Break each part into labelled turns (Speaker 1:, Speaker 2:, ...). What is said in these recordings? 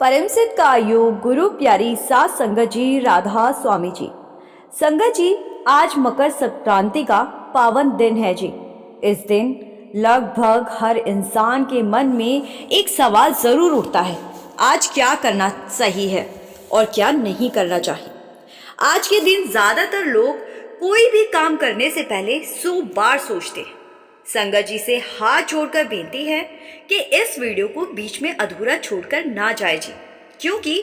Speaker 1: परम सिद्ध का योग गुरु प्यारी सात संगत जी राधा स्वामी जी। संगत जी, आज मकर संक्रांति का पावन दिन है जी। इस दिन लगभग हर इंसान के मन में एक सवाल जरूर उठता है, आज क्या करना सही है और क्या नहीं करना चाहिए। आज के दिन ज्यादातर लोग कोई भी काम करने से पहले 100 बार सोचते हैं। संगत जी से हाथ जोड़कर बेनती है कि इस वीडियो को बीच में अधूरा छोड़कर ना जाए जी, क्योंकि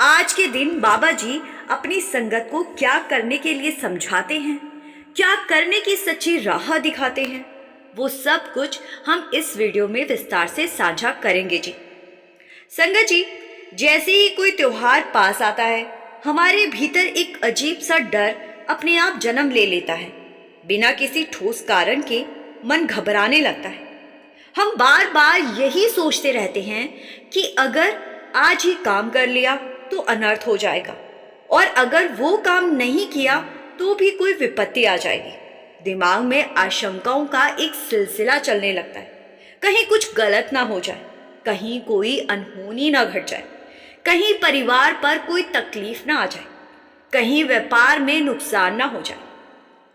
Speaker 1: आज के दिन बाबा जी अपनी संगत को क्या करने के लिए समझाते हैं, क्या करने की सच्ची राह दिखाते हैं, वो सब कुछ हम इस वीडियो में विस्तार से साझा करेंगे जी। संगत जी, जैसे ही कोई त्योहार पास आता है, हमारे भीतर एक अजीब सा डर अपने आप जन्म ले लेता है। बिना किसी ठोस कारण के मन घबराने लगता है। हम बार बार यही सोचते रहते हैं कि अगर आज ही काम कर लिया तो अनर्थ हो जाएगा, और अगर वो काम नहीं किया तो भी कोई विपत्ति आ जाएगी। दिमाग में आशंकाओं का एक सिलसिला चलने लगता है। कहीं कुछ गलत ना हो जाए, कहीं कोई अनहोनी ना घट जाए, कहीं परिवार पर कोई तकलीफ ना आ जाए, कहीं व्यापार में नुकसान ना हो जाए।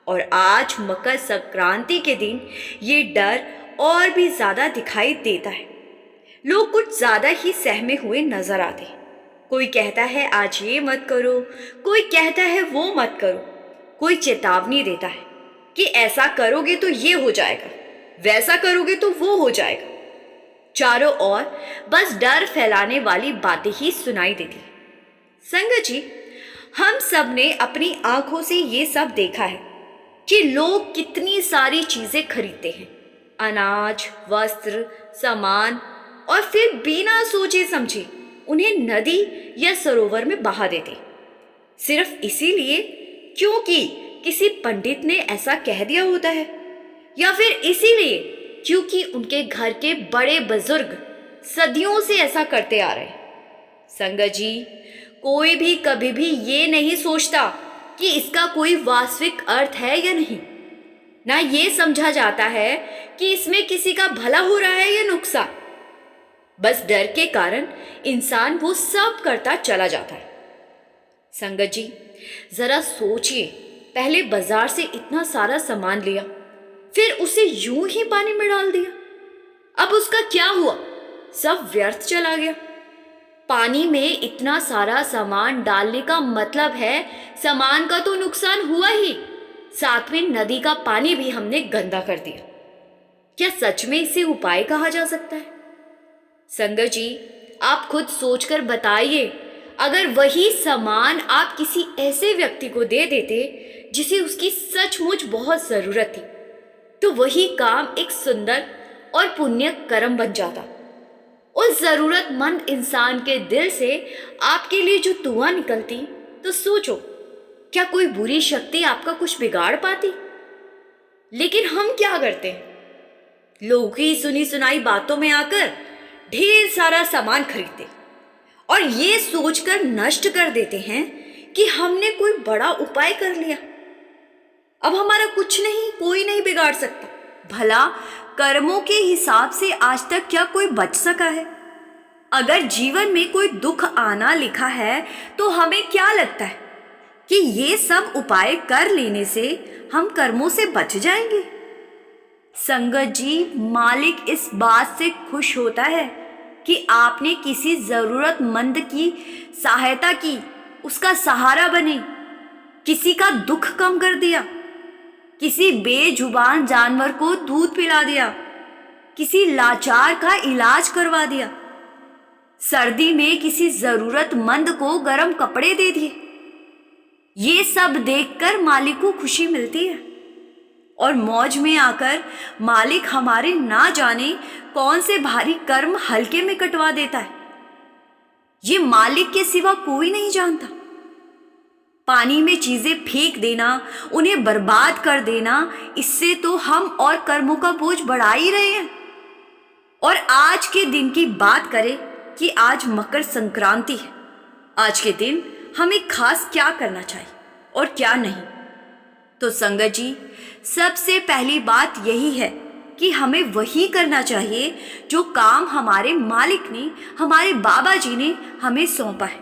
Speaker 1: और आज मकर संक्रांति के दिन ये डर और भी ज्यादा दिखाई देता है। लोग कुछ ज्यादा ही सहमे हुए नजर आते हैं। कोई कहता है आज ये मत करो, कोई कहता है वो मत करो, कोई चेतावनी देता है कि ऐसा करोगे तो ये हो जाएगा, वैसा करोगे तो वो हो जाएगा। चारों ओर बस डर फैलाने वाली बातें ही सुनाई देती है। संगत जी, हम सब ने अपनी आंखों से ये सब देखा है कि लोग कितनी सारी चीजें खरीदते हैं, अनाज, वस्त्र, सामान, और फिर बिना सोचे समझे उन्हें नदी या सरोवर में बहा देते, सिर्फ इसीलिए क्योंकि किसी पंडित ने ऐसा कह दिया होता है, या फिर इसीलिए क्योंकि उनके घर के बड़े बुजुर्ग सदियों से ऐसा करते आ रहे हैं। संगत जी, कोई भी कभी भी ये नहीं सोचता कि इसका कोई वास्तविक अर्थ है या नहीं। ना ये समझा जाता है कि इसमें किसी का भला हो रहा है या नुकसान। बस डर के कारण इंसान वो सब करता चला जाता है। संगत जी, जरा सोचिए, पहले बाजार से इतना सारा सामान लिया, फिर उसे यूं ही पानी में डाल दिया। अब उसका क्या हुआ? सब व्यर्थ चला गया। पानी में इतना सारा सामान डालने का मतलब है सामान का तो नुकसान हुआ ही, साथ में नदी का पानी भी हमने गंदा कर दिया। क्या सच में इसे उपाय कहा जा सकता है? संगत जी, आप खुद सोचकर बताइए, अगर वही सामान आप किसी ऐसे व्यक्ति को दे देते जिसे उसकी सचमुच बहुत जरूरत थी, तो वही काम एक सुंदर और पुण्य कर्म बन जाता। उस जरूरतमंद इंसान के दिल से आपके लिए जो दुआ निकलती, तो सोचो, क्या कोई बुरी शक्ति आपका कुछ बिगाड़ पाती? लेकिन हम क्या करते हैं? लोगों की सुनी सुनाई बातों में आकर ढेर सारा सामान खरीदते और ये सोचकर नष्ट कर देते हैं कि हमने कोई बड़ा उपाय कर लिया, अब हमारा कुछ नहीं, कोई नहीं बिगाड़ सकता। भला कर्मों के हिसाब से आज तक क्या कोई बच सका है? अगर जीवन में कोई दुख आना लिखा है तो हमें क्या लगता है कि ये सब उपाय कर लेने से हम कर्मों से बच जाएंगे? संगत जी, मालिक इस बात से खुश होता है कि आपने किसी जरूरतमंद की सहायता की, उसका सहारा बने, किसी का दुख कम कर दिया, किसी बेजुबान जानवर को दूध पिला दिया, किसी लाचार का इलाज करवा दिया, सर्दी में किसी जरूरतमंद को गर्म कपड़े दे दिए। ये सब देखकर मालिक को खुशी मिलती है और मौज में आकर मालिक हमारे ना जाने कौन से भारी कर्म हल्के में कटवा देता है। ये मालिक के सिवा कोई नहीं जानता। पानी में चीजें फेंक देना, उन्हें बर्बाद कर देना, इससे तो हम और कर्मों का बोझ बढ़ा ही रहे हैं। और आज के दिन की बात करें कि आज मकर संक्रांति है, आज के दिन हमें खास क्या करना चाहिए और क्या नहीं। तो संगत जी, सबसे पहली बात यही है कि हमें वही करना चाहिए जो काम हमारे मालिक ने, हमारे बाबा जी ने हमें सौंपा है,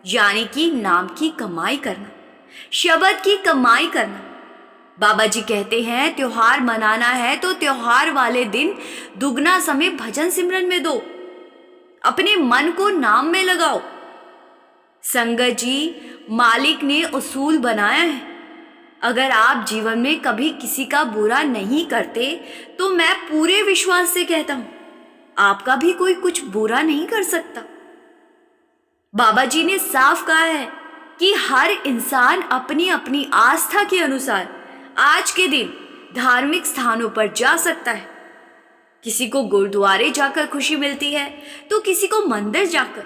Speaker 1: यानी कि नाम की कमाई करना, शब्द की कमाई करना। बाबा जी कहते हैं त्योहार मनाना है तो त्योहार वाले दिन दुगना समय भजन सिमरन में दो, अपने मन को नाम में लगाओ। संगत जी, मालिक ने उसूल बनाया है, अगर आप जीवन में कभी किसी का बुरा नहीं करते तो मैं पूरे विश्वास से कहता हूं आपका भी कोई कुछ बुरा नहीं कर सकता। बाबा जी ने साफ कहा है कि हर इंसान अपनी अपनी आस्था के अनुसार आज के दिन धार्मिक स्थानों पर जा सकता है। किसी को गुरुद्वारे जाकर खुशी मिलती है तो किसी को मंदिर जाकर।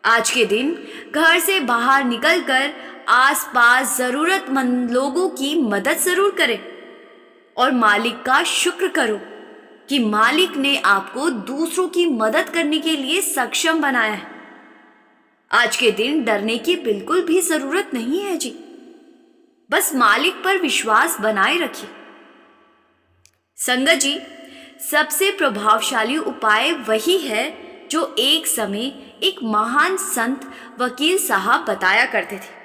Speaker 1: आज के दिन घर से बाहर निकलकर आसपास जरूरतमंद लोगों की मदद जरूर करें और मालिक का शुक्र करो कि मालिक ने आपको दूसरों की मदद करने के लिए सक्षम बनाया है। आज के दिन डरने की बिल्कुल भी जरूरत नहीं है जी, बस मालिक पर विश्वास बनाए रखिए। संगत जी, सबसे प्रभावशाली उपाय वही है जो एक समय एक महान संत वकील साहब बताया करते थे।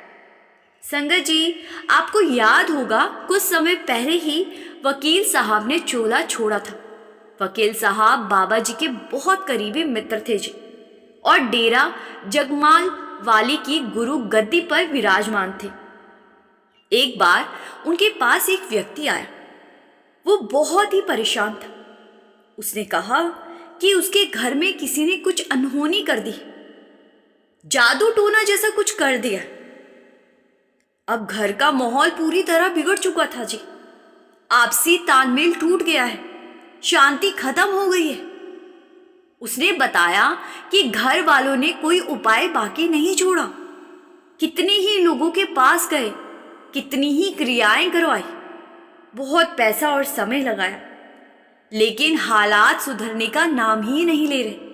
Speaker 1: संगत जी, आपको याद होगा कुछ समय पहले ही वकील साहब ने चोला छोड़ा था। वकील साहब बाबा जी के बहुत करीबी मित्र थे जी और डेरा जगमाल वाली की गुरु गद्दी पर विराजमान थे। एक बार उनके पास एक व्यक्ति आया, वो बहुत ही परेशान था। उसने कहा कि उसके घर में किसी ने कुछ अनहोनी कर दी, जादू टोना जैसा कुछ कर दिया। अब घर का माहौल पूरी तरह बिगड़ चुका था जी, आपसी तालमेल टूट गया है, शांति खत्म हो गई है। उसने बताया कि घर वालों ने कोई उपाय बाकी नहीं छोड़ा, कितने ही लोगों के पास गए, कितनी ही क्रियाएं करवाई, बहुत पैसा और समय लगाया, लेकिन हालात सुधरने का नाम ही नहीं ले रहे।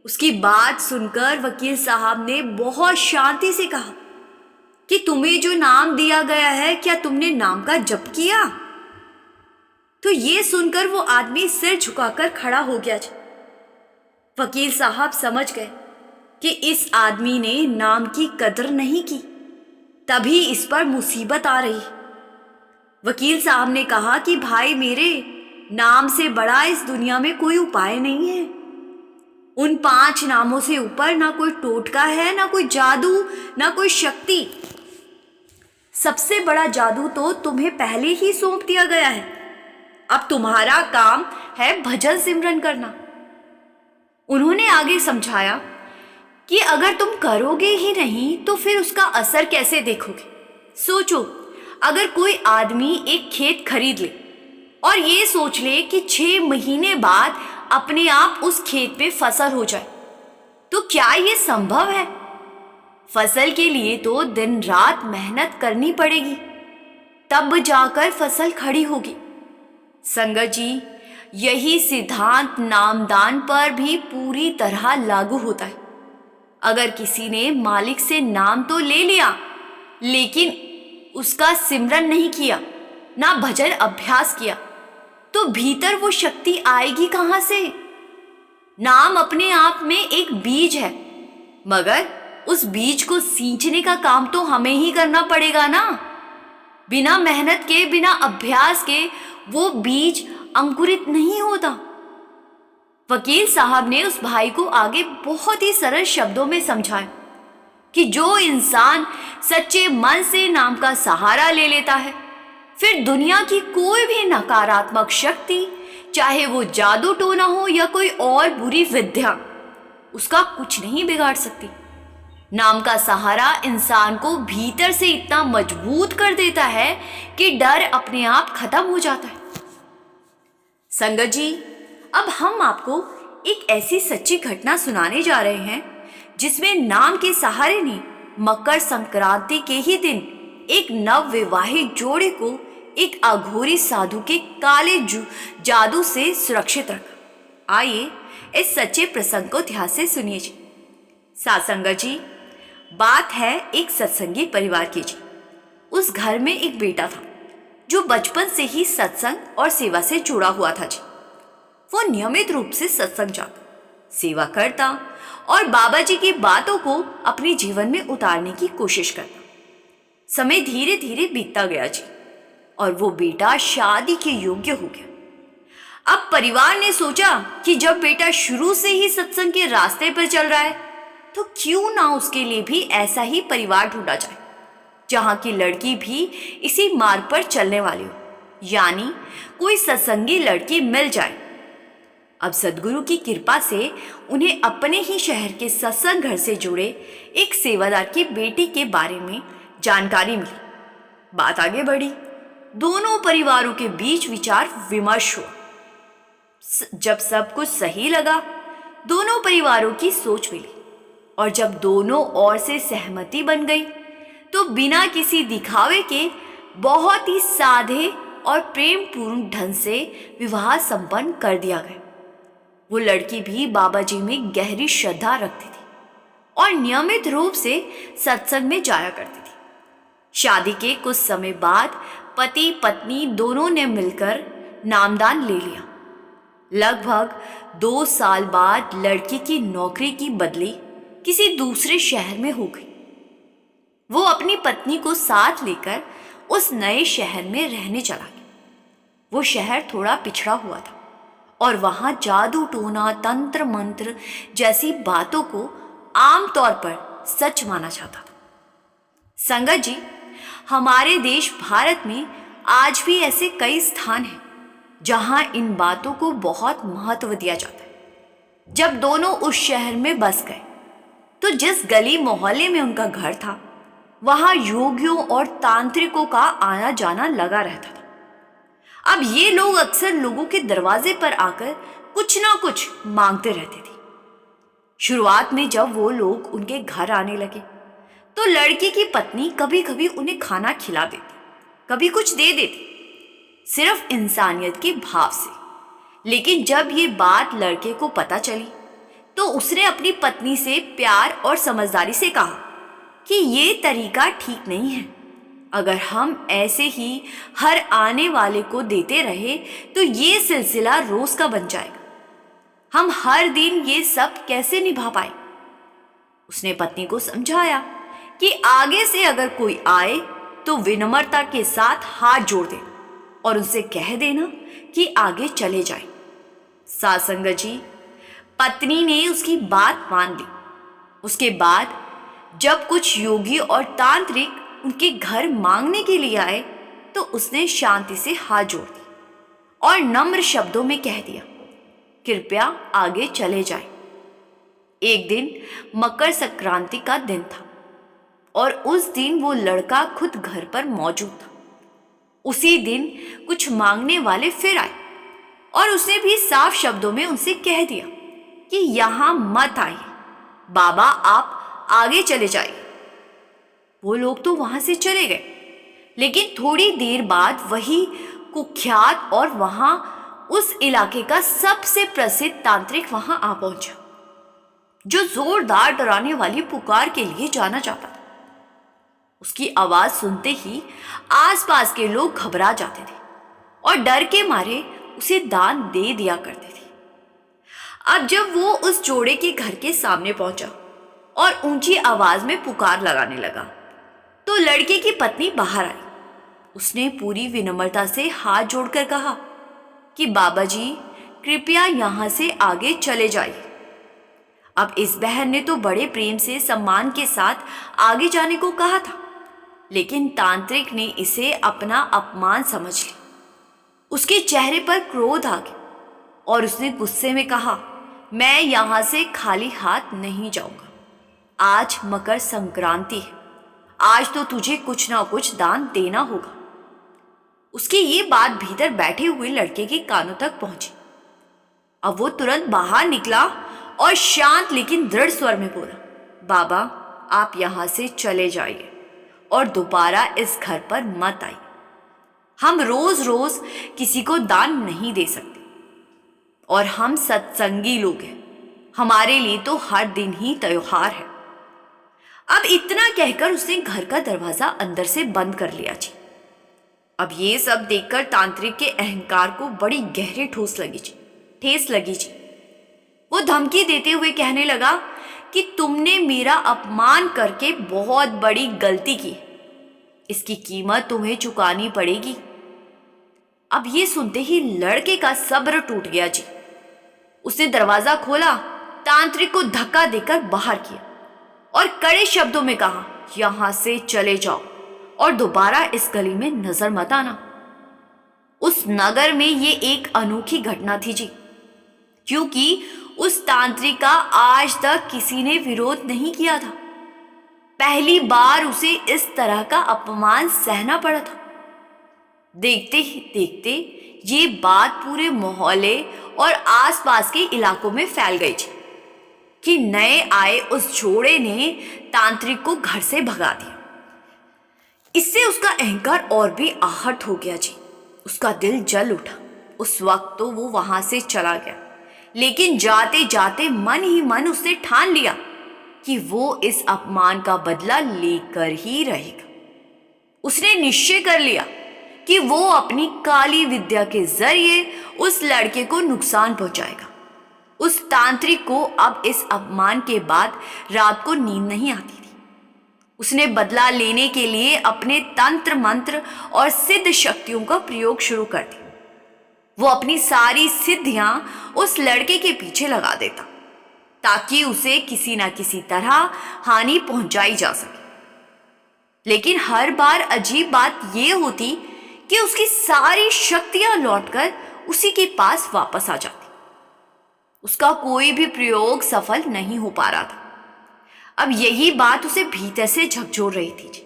Speaker 1: उसकी बात सुनकर वकील साहब ने बहुत शांति से कहा कि तुम्हें जो नाम दिया गया है, क्या तुमने नाम का जप किया? तो ये सुनकर वो आदमी सिर झुकाकर खड़ा हो गया। वकील साहब समझ गए कि इस आदमी ने नाम की कदर नहीं की, तभी इस पर मुसीबत आ रही। वकील साहब ने कहा कि भाई मेरे, नाम से बड़ा इस दुनिया में कोई उपाय नहीं है। उन 5 नामों से ऊपर ना कोई टोटका है, ना कोई जादू, ना कोई शक्ति। सबसे बड़ा जादू तो तुम्हें पहले ही सौंप दिया गया है। अब तुम्हारा काम है भजन सिमरन करना। उन्होंने आगे समझाया कि अगर तुम करोगे ही नहीं तो फिर उसका असर कैसे देखोगे। सोचो, अगर कोई आदमी एक खेत खरीद ले और ये सोच ले कि 6 महीने बाद अपने आप उस खेत में फसल हो जाए, तो क्या ये संभव है? फसल के लिए तो दिन रात मेहनत करनी पड़ेगी, तब जाकर फसल खड़ी होगी। संगत जी, यही सिद्धांत नामदान पर भी पूरी तरह लागू होता है। अगर किसी ने मालिक से नाम तो ले लिया, लेकिन उसका सिमरन नहीं किया, ना भजन अभ्यास किया, तो भीतर वो शक्ति आएगी कहां से? नाम अपने आप में एक बीज है, मगर उस बीज को सींचने का काम तो हमें ही करना पड़ेगा ना। बिना मेहनत के, बिना अभ्यास के वो बीज अंकुरित नहीं होता। वकील साहब ने उस भाई को आगे बहुत ही सरल शब्दों में समझाया कि जो इंसान सच्चे मन से नाम का सहारा ले लेता है, फिर दुनिया की कोई भी नकारात्मक शक्ति, चाहे वो जादू टोना हो या कोई और बुरी विद्या, उसका कुछ नहीं बिगाड़ सकती। नाम का सहारा इंसान को भीतर से इतना मजबूत कर देता है कि डर अपने आप खत्म हो जाता है। संगत जी, अब हम आपको एक ऐसी सच्ची घटना सुनाने जा रहे हैं जिसमें नाम के सहारे ने मकर संक्रांति के ही दिन एक नव विवाहित जोड़े को एक अघोरी साधु के काले जादू से सुरक्षित रखा। आइए इस सच्चे प्रसंग को ध्यान से सुनिए जी। सासंगत जी, बात है एक सत्संगी परिवार की जी। उस घर में एक बेटा था जो बचपन से ही सत्संग और सेवा से जुड़ा हुआ था जी। वो नियमित रूप से सत्संग जाता, सेवा करता और बाबा जी की बातों को अपने जीवन में उतारने की कोशिश करता। समय धीरे धीरे बीतता गया जी और वो बेटा शादी के योग्य हो गया। अब परिवार ने सोचा कि जब बेटा शुरू से ही सत्संग के रास्ते पर चल रहा है तो क्यों ना उसके लिए भी ऐसा ही परिवार ढूंढा जाए जहां की लड़की भी इसी मार्ग पर चलने वाली हो, यानी कोई सत्संगी लड़की मिल जाए। अब सद्गुरु की कृपा से उन्हें अपने ही शहर के सत्संग घर से जुड़े एक सेवादार की बेटी के बारे में जानकारी मिली। बात आगे बढ़ी, दोनों परिवारों के बीच विचार विमर्श हुआ। जब सब कुछ सही लगा, दोनों परिवारों की सोच मिली और जब दोनों ओर से सहमति बन गई तो बिना किसी दिखावे के बहुत ही सादे और प्रेमपूर्ण ढंग से विवाह संपन्न कर दिया गया। वो लड़की भी बाबा जी में गहरी श्रद्धा रखती थी और नियमित रूप से सत्संग में जाया करती थी। शादी के कुछ समय बाद पति पत्नी दोनों ने मिलकर नामदान ले लिया। लगभग 2 साल बाद लड़की की नौकरी की बदली किसी दूसरे शहर में हो गई। वो अपनी पत्नी को साथ लेकर उस नए शहर में रहने चला गया। वो शहर थोड़ा पिछड़ा हुआ था और वहां जादू टोना तंत्र मंत्र जैसी बातों को आमतौर पर सच माना जाता था। संगत जी, हमारे देश भारत में आज भी ऐसे कई स्थान हैं जहां इन बातों को बहुत महत्व दिया जाता है। जब दोनों उस शहर में बस गए तो जिस गली मोहल्ले में उनका घर था वहां योगियों और तांत्रिकों का आना जाना लगा रहता था। अब ये लोग अक्सर लोगों के दरवाजे पर आकर कुछ ना कुछ मांगते रहते थे। शुरुआत में जब वो लोग उनके घर आने लगे तो लड़की की पत्नी कभी कभी उन्हें खाना खिला देती, कभी कुछ दे देती, सिर्फ इंसानियत के भाव से। लेकिन जब ये बात लड़के को पता चली तो उसने अपनी पत्नी से प्यार और समझदारी से कहा कि ये तरीका ठीक नहीं है। अगर हम ऐसे ही हर आने वाले को देते रहे तो ये सिलसिला रोज का बन जाएगा। हम हर दिन ये सब कैसे निभा पाए। उसने पत्नी को समझाया कि आगे से अगर कोई आए तो विनम्रता के साथ हाथ जोड़ देना और उनसे कह देना कि आगे चले जाए। साथ संगत जी, पत्नी ने उसकी बात मान ली। उसके बाद जब कुछ योगी और तांत्रिक उनके घर मांगने के लिए आए तो उसने शांति से हाथ जोड़ दी और नम्र शब्दों में कह दिया, कृपया आगे चले जाएं। एक दिन मकर संक्रांति का दिन था और उस दिन वो लड़का खुद घर पर मौजूद था। उसी दिन कुछ मांगने वाले फिर आए और उसने भी साफ शब्दों में उनसे कह दिया कि यहां मत आइए, बाबा आप आगे चले जाइए। वो लोग तो वहां से चले गए, लेकिन थोड़ी देर बाद वही कुख्यात और वहां उस इलाके का सबसे प्रसिद्ध तांत्रिक वहां आ पहुंचा, जो जोरदार डराने वाली पुकार के लिए जाना जाता था। उसकी आवाज सुनते ही आसपास के लोग घबरा जाते थे और डर के मारे उसे दान दे दिया करते थे। अब जब वो उस जोड़े के घर के सामने पहुंचा और ऊंची आवाज में पुकार लगाने लगा तो लड़के की पत्नी बाहर आई। उसने पूरी विनम्रता से हाथ जोड़कर कहा कि बाबा जी कृपया यहां से आगे चले जाइए। अब इस बहन ने तो बड़े प्रेम से सम्मान के साथ आगे जाने को कहा था, लेकिन तांत्रिक ने इसे अपना अपमान समझ लिया। उसके चेहरे पर क्रोध आ गया और उसने गुस्से में कहा, मैं यहां से खाली हाथ नहीं जाऊंगा। आज मकर संक्रांति है, आज तो तुझे कुछ ना कुछ दान देना होगा। उसकी ये बात भीतर बैठे हुए लड़के के कानों तक पहुंची। अब वो तुरंत बाहर निकला और शांत लेकिन दृढ़ स्वर में बोला, बाबा आप यहां से चले जाइए और दोबारा इस घर पर मत आइए। हम रोज रोज किसी को दान नहीं दे सकते और हम सत्संगी लोग हैं, हमारे लिए तो हर दिन ही त्योहार है। अब इतना कहकर उसने घर का दरवाजा अंदर से बंद कर लिया जी। अब ये सब देखकर तांत्रिक के अहंकार को बड़ी गहरी ठेस लगी जी। वो धमकी देते हुए कहने लगा कि तुमने मेरा अपमान करके बहुत बड़ी गलती की, इसकी कीमत तुम्हें चुकानी पड़ेगी। अब ये सुनते ही लड़के का सब्र टूट गया जी। उसने दरवाजा खोला, तांत्रिक को धक्का देकर बाहर किया और कड़े शब्दों में कहा, यहां से चले जाओ और दोबारा इस गली में नजर मत आना। उस नगर में ये एक अनोखी घटना थी जी, क्योंकि उस तांत्रिक का आज तक किसी ने विरोध नहीं किया था। पहली बार उसे इस तरह का अपमान सहना पड़ा था। देखते ही देखते ये बात पूरे मोहल्ले और आसपास के इलाकों में फैल गई थी कि नए आए उस जोड़े ने तांत्रिक को घर से भगा दिया। इससे उसका अहंकार और भी आहत हो गया जी। उसका दिल जल उठा। उस वक्त तो वो वहां से चला गया, लेकिन जाते जाते मन ही मन उसने ठान लिया कि वो इस अपमान का बदला लेकर ही रहेगा। उसने निश्चय कर लिया कि वो अपनी काली विद्या के जरिए उस लड़के को नुकसान पहुंचाएगा। उस तांत्रिक को अब इस अपमान के बाद रात को नींद नहीं आती थी। उसने बदला लेने के लिए अपने तंत्र मंत्र और सिद्ध शक्तियों का प्रयोग शुरू कर दिया। वो अपनी सारी सिद्धियां उस लड़के के पीछे लगा देता ताकि उसे किसी ना किसी तरह हानि पहुंचाई जा सके। लेकिन हर बार अजीब बात यह होती कि उसकी सारी शक्तियां लौटकर उसी के पास वापस आ जाती। उसका कोई भी प्रयोग सफल नहीं हो पा रहा था। अब यही बात उसे भीतर से झकझोर रही थी।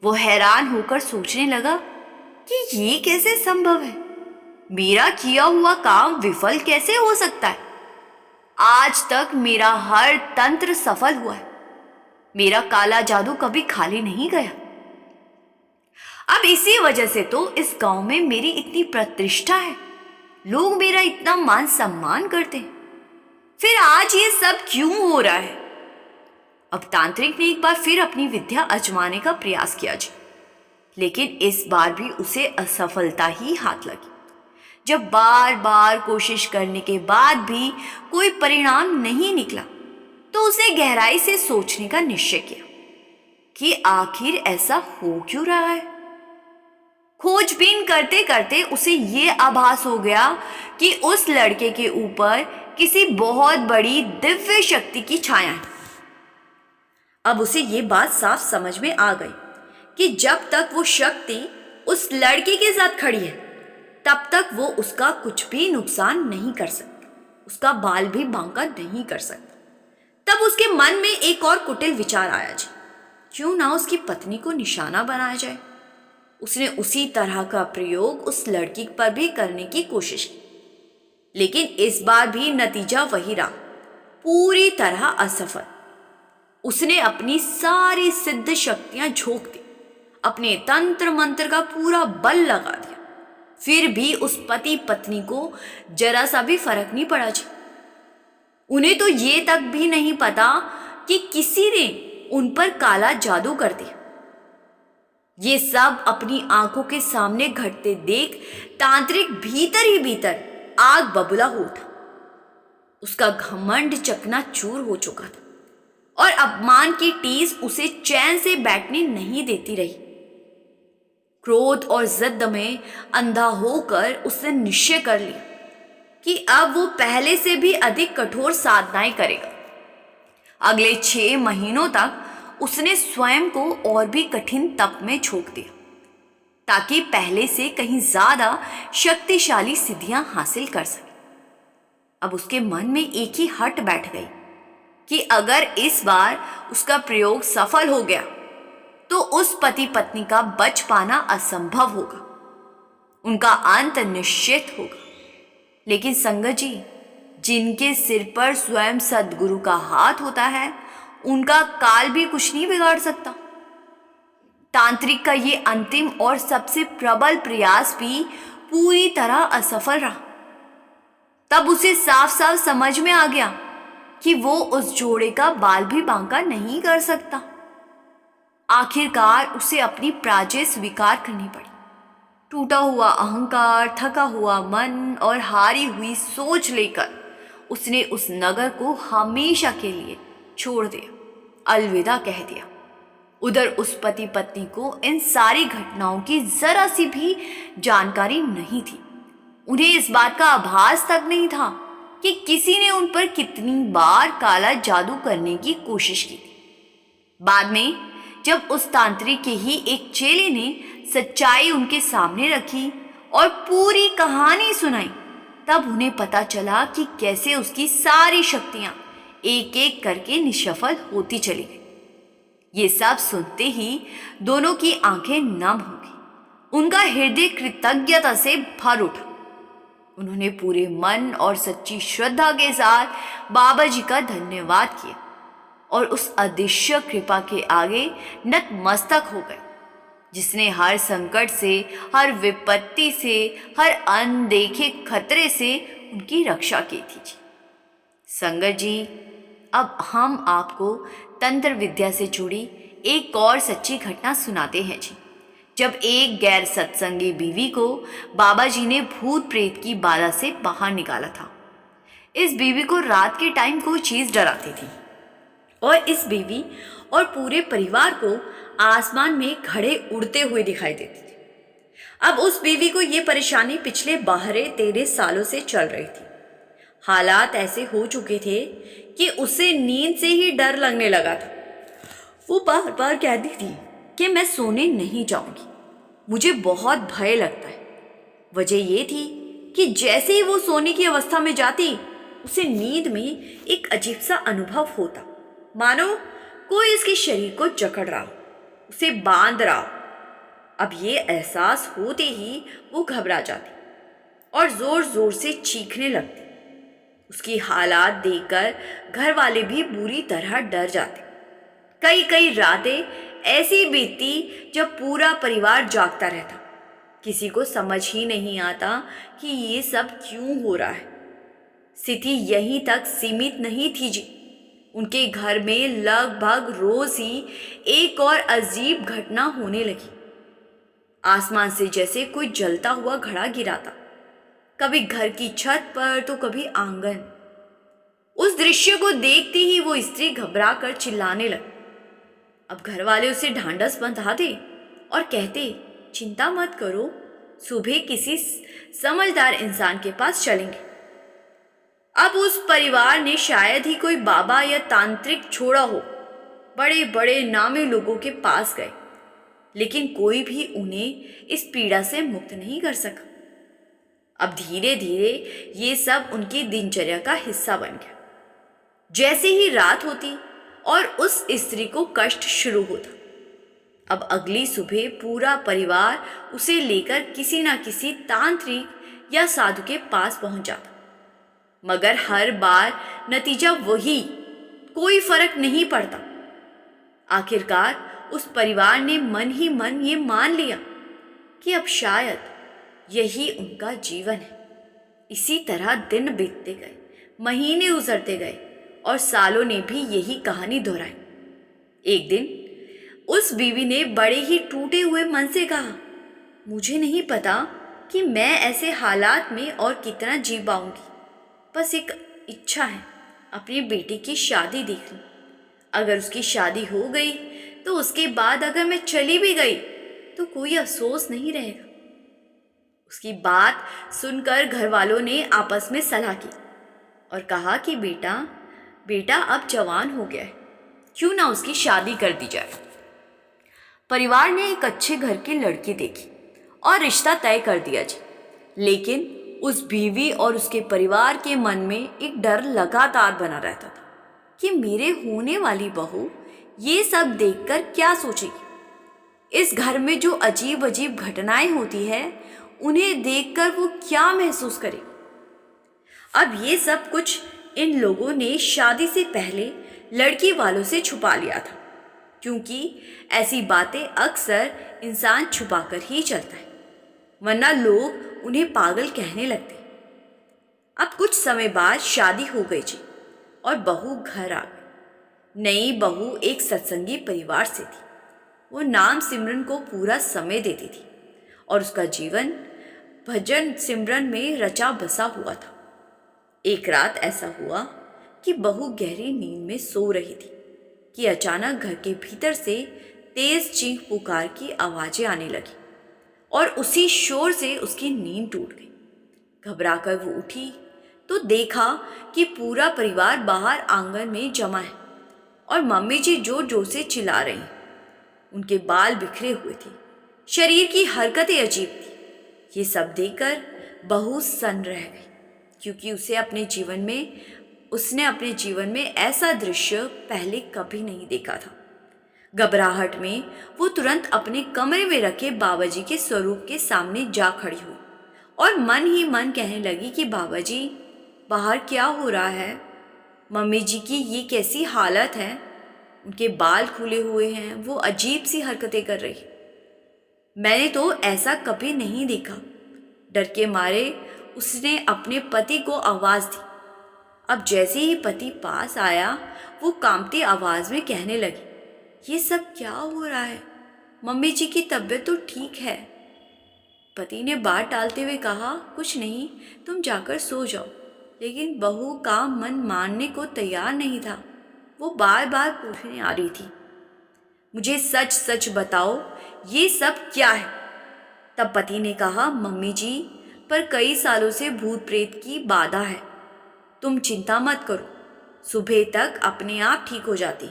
Speaker 1: वो हैरान होकर सोचने लगा कि ये कैसे संभव है, मेरा किया हुआ काम विफल कैसे हो सकता है। आज तक मेरा हर तंत्र सफल हुआ है, मेरा काला जादू कभी खाली नहीं गया। अब इसी वजह से तो इस गांव में मेरी इतनी प्रतिष्ठा है, लोग मेरा इतना मान सम्मान करते हैं। फिर आज ये सब क्यों हो रहा है। अब तांत्रिक ने एक बार फिर अपनी विद्या आजमाने का प्रयास किया जी, लेकिन इस बार भी उसे असफलता ही हाथ लगी। जब बार बार कोशिश करने के बाद भी कोई परिणाम नहीं निकला तो उसने गहराई से सोचने का निश्चय किया कि आखिर ऐसा हो क्यों रहा है। खोजबीन करते करते उसे ये आभास हो गया कि उस लड़के के ऊपर किसी बहुत बड़ी दिव्य शक्ति की छाया है। अब उसे ये बात साफ समझ में आ गई कि जब तक वो शक्ति उस लड़के के साथ खड़ी है तब तक वो उसका कुछ भी नुकसान नहीं कर सकती, उसका बाल भी बांका नहीं कर सकती। तब उसके मन में एक और कुटिल विचार आया जी, क्यों ना उसकी पत्नी को निशाना बनाया जाए। उसने उसी तरह का प्रयोग उस लड़की पर भी करने की कोशिश की, लेकिन इस बार भी नतीजा वही रहा, पूरी तरह असफल। उसने अपनी सारी सिद्ध शक्तियां झोंक दी, अपने तंत्र मंत्र का पूरा बल लगा दिया, फिर भी उस पति पत्नी को जरा सा भी फर्क नहीं पड़ा जी। उन्हें तो ये तक भी नहीं पता कि किसी ने उन पर काला जादू कर दिया। ये सब अपनी आंखों के सामने घटते देख तांत्रिक भीतर ही भीतर आग बबूला हो उठा। उसका घमंड चकनाचूर हो चुका था और अपमान की टीस उसे चैन से बैठने नहीं देती रही। क्रोध और जिद में अंधा होकर उसने निश्चय कर लिया कि अब वो पहले से भी अधिक कठोर साधनाएं करेगा। अगले 6 महीनों तक उसने स्वयं को और भी कठिन तप में झोंक दिया ताकि पहले से कहीं ज्यादा शक्तिशाली सिद्धियां हासिल कर सके। अब उसके मन में एक ही हट बैठ गई कि अगर इस बार उसका प्रयोग सफल हो गया तो उस पति पत्नी का बच पाना असंभव होगा, उनका अंत निश्चित होगा। लेकिन संगत जी, जिनके सिर पर स्वयं सद्गुरु का हाथ होता है उनका काल भी कुछ नहीं बिगाड़ सकता। तांत्रिक का ये अंतिम और सबसे प्रबल प्रयास भी पूरी तरह असफल रहा। तब उसे साफ साफ समझ में आ गया कि वो उस जोड़े का बाल भी बांका नहीं कर सकता। आखिरकार उसे अपनी पराजय स्वीकार करनी पड़ी। टूटा हुआ अहंकार, थका हुआ मन और हारी हुई सोच लेकर उसने उस नगर को हमेशा के लिए छोड़ दिया, अलविदा कह दिया। उधर उस पति पत्नी को इन सारी घटनाओं की जरा सी भी जानकारी नहीं थी। उन्हें इस बात का आभास तक नहीं था कि किसी ने उन पर कितनी बार काला जादू करने की कोशिश की थी। बाद में जब उस तांत्रिक के ही एक चेले ने सच्चाई उनके सामने रखी और पूरी कहानी सुनाई, तब उन्हें पता चला कि कैसे उसकी सारी शक्तियां एक एक करके निष्फल होती चली गई। ये सब सुनते ही दोनों की आंखें नम हो गई। उनका हृदय कृतज्ञता से भर उठा। उन्होंने पूरे मन और सच्ची श्रद्धा के साथ बाबा जी का धन्यवाद किया और उस अदृश्य कृपा के आगे नतमस्तक हो गए, जिसने हर संकट से, हर विपत्ति से, हर अनदेखे खतरे से उनकी रक्षा की थी। संगत जी, अब हम आपको तंत्र विद्या से जुड़ी एक और सच्ची घटना सुनाते हैं जी। जब एक गैर सत्संगी बीवी को बाबा जी ने भूत प्रेत की बाधा से बाहर निकाला था। इस बीवी को रात के टाइम कोई चीज डराती थी और इस बीवी और पूरे परिवार को आसमान में घड़े उड़ते हुए दिखाई देते थे। अब उस बीवी को ये परेशानी पिछले 12-13 सालों से चल रही थी। हालात ऐसे हो चुके थे कि उसे नींद से ही डर लगने लगा था। वो बार बार कहती थी कि मैं सोने नहीं जाऊंगी, मुझे बहुत भय लगता है। वजह ये थी कि जैसे ही वो सोने की अवस्था में जाती, उसे नींद में एक अजीब सा अनुभव होता, मानो कोई इसके शरीर को जकड़ रहा, उसे बांध रहा। अब ये एहसास होते ही वो घबरा जाती और जोर जोर से चीखने लगती। उसकी हालात देखकर घर वाले भी बुरी तरह डर जाते। कई कई रातें ऐसी बीतती जब पूरा परिवार जागता रहता। किसी को समझ ही नहीं आता कि ये सब क्यों हो रहा है। स्थिति यहीं तक सीमित नहीं थी जी। उनके घर में लगभग रोज ही एक और अजीब घटना होने लगी। आसमान से जैसे कोई जलता हुआ घड़ा गिराता, कभी घर की छत पर तो कभी आंगन। उस दृश्य को देखते ही वो स्त्री घबरा कर चिल्लाने लगी। अब घर वाले उसे ढांढस बंधाते और कहते, चिंता मत करो, सुबह किसी समझदार इंसान के पास चलेंगे। अब उस परिवार ने शायद ही कोई बाबा या तांत्रिक छोड़ा हो। बड़े बड़े नामी लोगों के पास गए, लेकिन कोई भी उन्हें इस पीड़ा से मुक्त नहीं कर सका। अब धीरे धीरे ये सब उनकी दिनचर्या का हिस्सा बन गया। जैसे ही रात होती और उस स्त्री को कष्ट शुरू होता, अब अगली सुबह पूरा परिवार उसे लेकर किसी ना किसी तांत्रिक या साधु के पास पहुंच जाता। मगर हर बार नतीजा वही, कोई फर्क नहीं पड़ता। आखिरकार उस परिवार ने मन ही मन ये मान लिया कि अब शायद यही उनका जीवन है। इसी तरह दिन बीतते गए, महीने गुजरते गए और सालों ने भी यही कहानी दोहराई। एक दिन उस बीवी ने बड़े ही टूटे हुए मन से कहा, मुझे नहीं पता कि मैं ऐसे हालात में और कितना जी पाऊंगी। बस एक इच्छा है, अपनी बेटी की शादी देख लूं। अगर उसकी शादी हो गई तो उसके बाद अगर मैं चली भी गई तो कोई अफसोस नहीं रहेगा। उसकी बात सुनकर घर वालों ने आपस में सलाह की और कहा कि बेटा अब जवान हो गया है, क्यों ना उसकी शादी कर दी जाए। परिवार ने एक अच्छे घर की लड़की देखी और रिश्ता तय कर दिया जी। लेकिन उस बीवी और उसके परिवार के मन में एक डर लगातार बना रहता था कि मेरे होने वाली बहू ये सब देखकर क्या सोचेगी। इस घर में जो अजीब अजीब घटनाएं होती है, उन्हें देखकर वो क्या महसूस करेगी। अब ये सब कुछ इन लोगों ने शादी से पहले लड़की वालों से छुपा लिया था, क्योंकि ऐसी बातें अक्सर इंसान छुपाकर ही चलता है, वरना लोग उन्हें पागल कहने लगते। अब कुछ समय बाद शादी हो गई जी और बहू घर आ गई। नई बहू एक सत्संगी परिवार से थी। वो नाम सिमरन को पूरा समय देती थी और उसका जीवन भजन सिमरन में रचा बसा हुआ था। एक रात ऐसा हुआ कि बहू गहरी नींद में सो रही थी कि अचानक घर के भीतर से तेज चीख पुकार की आवाजें आने लगी और उसी शोर से उसकी नींद टूट गई। घबराकर वो उठी तो देखा कि पूरा परिवार बाहर आंगन में जमा है और मम्मी जी जोर जोर से चिल्ला रही। उनके बाल बिखरे हुए थे, शरीर की हरकतें अजीब थी। ये सब देखकर बहू सन्न रह गई, क्योंकि उसने अपने जीवन में ऐसा दृश्य पहले कभी नहीं देखा था। घबराहट में वो तुरंत अपने कमरे में रखे बाबाजी के स्वरूप के सामने जा खड़ी हुई और मन ही मन कहने लगी कि बाबाजी, बाहर क्या हो रहा है? मम्मी जी की ये कैसी हालत है? उनके बाल खुले हुए हैं, वो अजीब सी हरकतें कर रही। मैंने तो ऐसा कभी नहीं देखा। डर के मारे उसने अपने पति को आवाज दी। अब जैसे ही पति पास आया, वो कांपती आवाज में कहने लगी, ये सब क्या हो रहा है? मम्मी जी की तबीयत तो ठीक है। पति ने बात टालते हुए कहा, कुछ नहीं, तुम जाकर सो जाओ। लेकिन बहू का मन मानने को तैयार नहीं था। वो बार बार पूछने आ रही थी, मुझे सच सच बताओ, ये सब क्या है? तब पति ने कहा, मम्मी जी, पर कई सालों से भूत प्रेत की बाधा है। तुम चिंता मत करो, सुबह तक अपने आप ठीक हो जाती।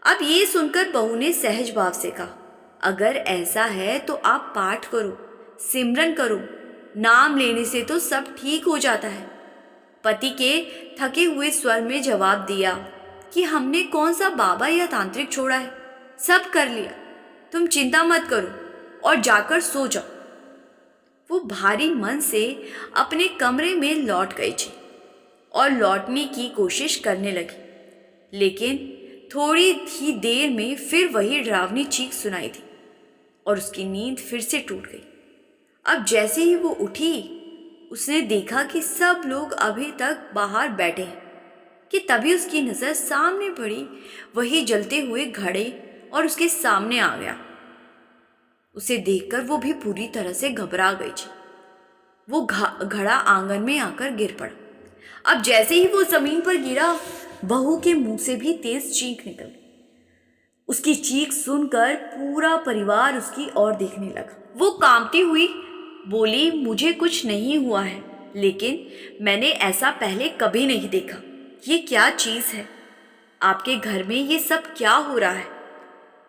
Speaker 1: अब ये सुनकर बहू ने सहज भाव से कहा, अगर ऐसा है तो आप पाठ करो, सिमरन करो, नाम लेने से तो सब ठीक हो जाता है। पति के थके हुए स्वर में जवाब दिया कि हमने कौन सा बाबा या तांत्रिक छोड़ा है, सब कर लिया। तुम चिंता मत करो और जाकर सो जाओ। वो भारी मन से अपने कमरे में लौट गई थी और लौटने की कोशिश करने लगी, लेकिन थोड़ी ही देर में फिर वही डरावनी चीख सुनाई थी और उसकी नींद फिर से टूट गई। अब जैसे ही वो उठी, उसने देखा कि सब लोग अभी तक बाहर बैठे हैं कि तभी उसकी नज़र सामने पड़ी वही जलते हुए घड़े और उसके सामने आ गया। उसे देखकर वो भी पूरी तरह से घबरा गई थी। वो घड़ा आंगन में आकर गिर पड़ा। अब जैसे ही वो जमीन पर गिरा, बहू के मुंह से भी तेज चीख निकल गई। उसकी चीख सुनकर पूरा परिवार उसकी ओर देखने लगा। वो कांपती हुई बोली, मुझे कुछ नहीं हुआ है, लेकिन मैंने ऐसा पहले कभी नहीं देखा। ये क्या चीज़ है? आपके घर में ये सब क्या हो रहा है?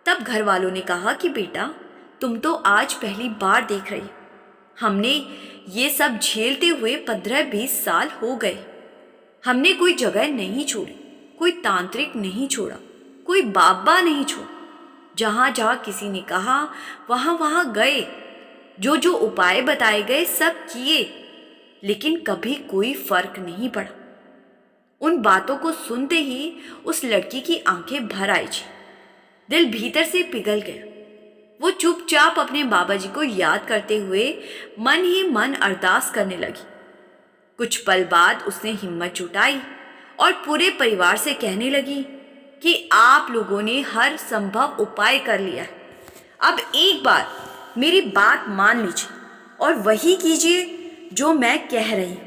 Speaker 1: तब घर वालों ने कहा कि बेटा, तुम तो आज पहली बार देख रही हो। हमने ये सब झेलते हुए 15-20 साल हो गए। हमने कोई जगह नहीं छोड़ी, कोई तांत्रिक नहीं छोड़ा, कोई बाबा नहीं छोड़ा। जहाँ जहाँ किसी ने कहा वहाँ वहाँ गए, जो जो उपाय बताए गए सब किए, लेकिन कभी कोई फर्क नहीं पड़ा। उन बातों को सुनते ही उस लड़की की आंखें भर आई थी। दिल भीतर से पिघल गया। वो चुपचाप अपने बाबा जी को याद करते हुए मन ही मन अरदास करने लगी। कुछ पल बाद उसने हिम्मत जुटाई और पूरे परिवार से कहने लगी कि आप लोगों ने हर संभव उपाय कर लिया है। अब एक बार मेरी बात मान लीजिए और वही कीजिए जो मैं कह रही हूँ।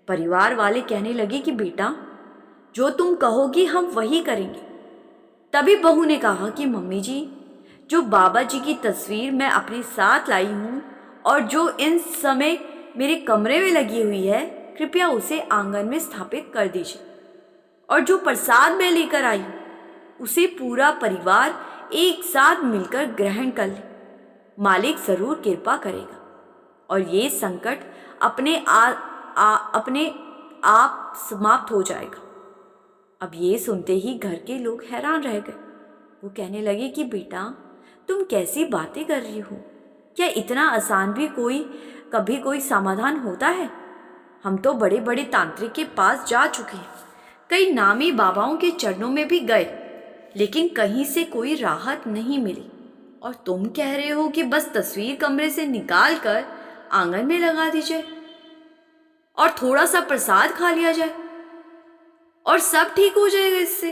Speaker 1: परिवार वाले कहने लगे कि बेटा, जो तुम कहोगी हम वही करेंगे। तभी बहू ने कहा कि मम्मी जी, जो बाबा जी की तस्वीर मैं अपने साथ लाई हूँ और जो इन समय मेरे कमरे में लगी हुई है, कृपया उसे आंगन में स्थापित कर दीजिए। और जो प्रसाद मैं लेकर आई हूँ, उसे पूरा परिवार एक साथ मिलकर ग्रहण कर ले। मालिक जरूर कृपा करेगा और ये संकट अपने आप समाप्त हो जाएगा। अब ये सुनते ही घर के लोग हैरान रह गए। वो कहने लगे कि बेटा, तुम कैसी बातें कर रही हो? क्या इतना आसान भी कभी कोई समाधान होता है? हम तो बड़े बड़े तांत्रिक के पास जा चुके हैं, कई नामी बाबाओं के चरणों में भी गए, लेकिन कहीं से कोई राहत नहीं मिली। और तुम कह रहे हो कि बस तस्वीर कमरे से निकाल कर आंगन में लगा दी जाए और थोड़ा सा प्रसाद खा लिया जाए और सब ठीक हो जाएगा इससे।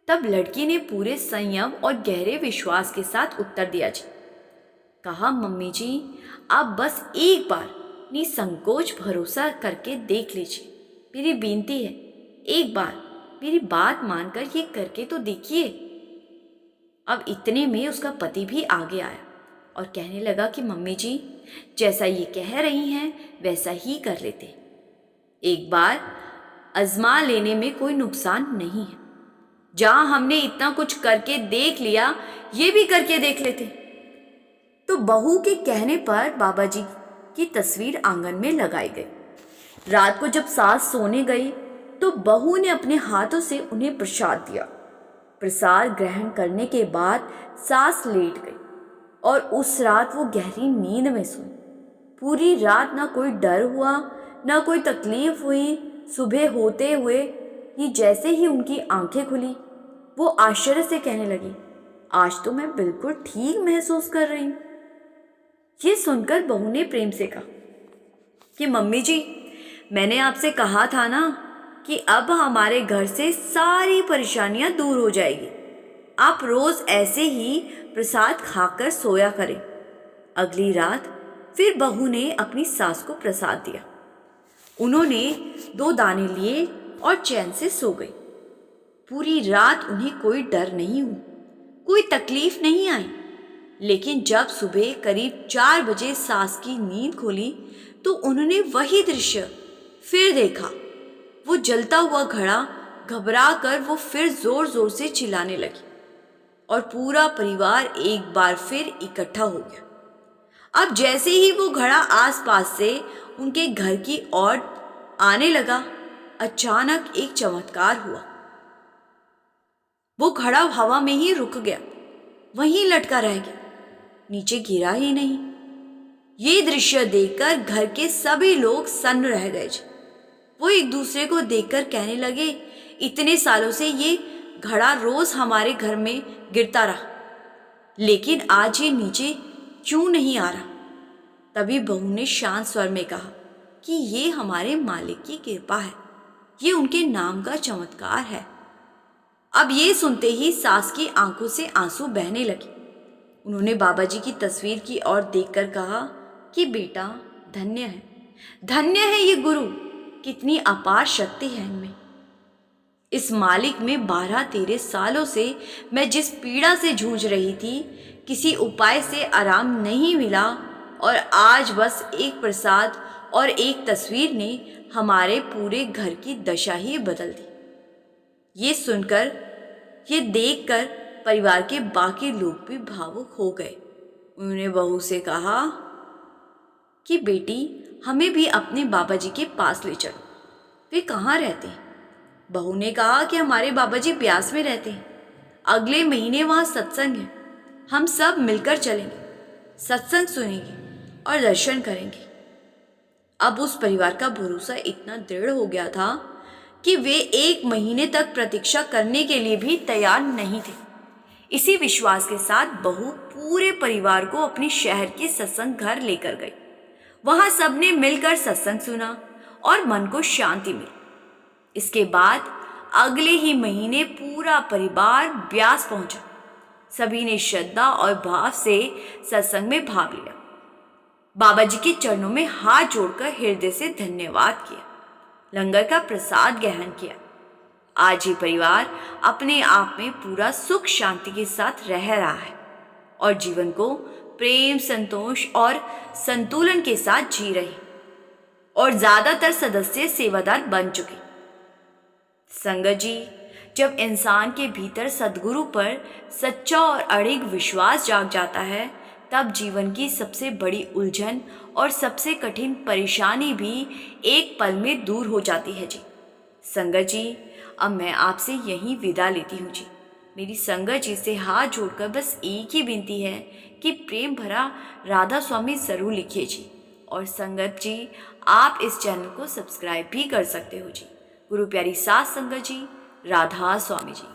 Speaker 1: तब लड़की ने पूरे संयम और गहरे विश्वास के साथ उत्तर दिया, जी
Speaker 2: कहा, मम्मी जी आप बस एक बार निसंकोच भरोसा करके देख लीजिए, मेरी विनती है, एक बार मेरी बात मानकर ये करके तो देखिए। अब इतने में उसका पति भी आगे आया और कहने लगा कि मम्मी जी जैसा ये कह रही हैं वैसा ही कर लेते, एक बार आजमा लेने में कोई नुकसान नहीं है। जहां हमने इतना कुछ करके देख लिया, ये भी करके देख लेते। तो बहू के कहने पर बाबा जी की तस्वीर आंगन में लगाई गई। रात को जब सास सोने गई तो बहू ने अपने हाथों से उन्हें प्रसाद दिया। प्रसाद ग्रहण करने के बाद सास लेट गई और उस रात वो गहरी नींद में सोई। पूरी रात ना कोई डर हुआ, ना कोई तकलीफ हुई। सुबह होते हुए ही जैसे ही उनकी आंखें खुली, वो आश्चर्य से कहने लगी, आज तो मैं बिल्कुल ठीक महसूस कर रही हूँ। ये सुनकर बहू ने प्रेम से कहा कि मम्मी जी मैंने आपसे कहा था ना कि अब हमारे घर से सारी परेशानियां दूर हो जाएगी। आप रोज ऐसे ही प्रसाद खाकर सोया करें। अगली रात फिर बहू ने अपनी सास को प्रसाद दिया। उन्होंने 2 दाने लिए और चैन से सो गई। पूरी रात उन्हें कोई डर नहीं हुआ, कोई तकलीफ नहीं आई। लेकिन जब सुबह करीब 4 बजे सास की नींद खोली तो उन्होंने वही दृश्य फिर देखा। वो जलता हुआ घड़ा, घबरा कर वो फिर जोर जोर से चिल्लाने लगी और पूरा परिवार एक बार फिर इकट्ठा हो गया। अब जैसे ही वो घड़ा आसपास से उनके घर की ओर आने लगा, अचानक एक चमत्कार हुआ। वो घड़ा हवा में ही रुक गया, वहीं लटका रह गया, नीचे गिरा ही नहीं। ये दृश्य देखकर घर के सभी लोग सन्न रह गए। वो एक दूसरे को देखकर कहने लगे, इतने सालों से ये घड़ा रोज हमारे घर में गिरता रहा, लेकिन आज ये नीचे क्यों नहीं आ रहा। तभी बहू ने शांत स्वर में कहा कि ये हमारे मालिक की कृपा है, ये उनके नाम का चमत्कार है। अब ये सुनते ही सास की आंखों से आंसू बहने लगे। उन्होंने बाबा जी की तस्वीर की ओर देखकर कहा कि बेटा धन्य है, धन्य है ये गुरु, कितनी अपार शक्ति है इनमें। इस मालिक में 12-13 सालों से मैं जिस पीड़ा से जूझ रही थी, किसी उपाय से आराम नहीं मिला और आज बस एक प्रसाद और एक तस्वीर ने हमारे पूरे घर की दशा ही बदल दी। ये सुनकर, ये देखकर परिवार के बाकी लोग भी भावुक हो गए। उन्होंने बहू से कहा कि बेटी हमें भी अपने बाबा जी के पास ले चलो, वे कहाँ रहते हैं। बहू ने कहा कि हमारे बाबा जी ब्यास में रहते हैं, अगले महीने वहाँ सत्संग है, हम सब मिलकर चलेंगे, सत्संग सुनेंगे और दर्शन करेंगे। अब उस परिवार का भरोसा इतना दृढ़ हो गया था कि वे 1 महीने तक प्रतीक्षा करने के लिए भी तैयार नहीं थे। इसी विश्वास के साथ बहू पूरे परिवार को अपने शहर के सत्संग घर लेकर गई। वहां सबने मिलकर सत्संग सुना और मन को शांति मिली। इसके बाद अगले ही महीने पूरा परिवार ब्यास पहुंचा। सभी ने श्रद्धा और भाव से सत्संग में भाग लिया। बाबा जी के चरणों में हाथ जोड़कर हृदय से धन्यवाद किया, लंगर का प्रसाद ग्रहण किया। आज ये परिवार अपने आप में पूरा सुख शांति के साथ रह रहा है और जीवन को प्रेम, संतोष और संतुलन के साथ जी रहे और ज्यादातर सदस्य सेवादार बन चुके। संगत जी, जब इंसान के भीतर सद्गुरु पर सच्चा और अड़िग विश्वास जाग जाता है, तब जीवन की सबसे बड़ी उलझन और सबसे कठिन परेशानी भी एक पल में दूर हो जाती है जी। संगत जी, अब मैं आपसे यहीं विदा लेती हूँ जी। मेरी संगत जी से हाथ जोड़कर बस एक ही विनती है कि प्रेम भरा राधा स्वामी ज़रूर लिखिए जी। और संगत जी, आप इस चैनल को सब्सक्राइब भी कर सकते हो जी। गुरु प्यारी सास संगत जी, राधा स्वामी जी।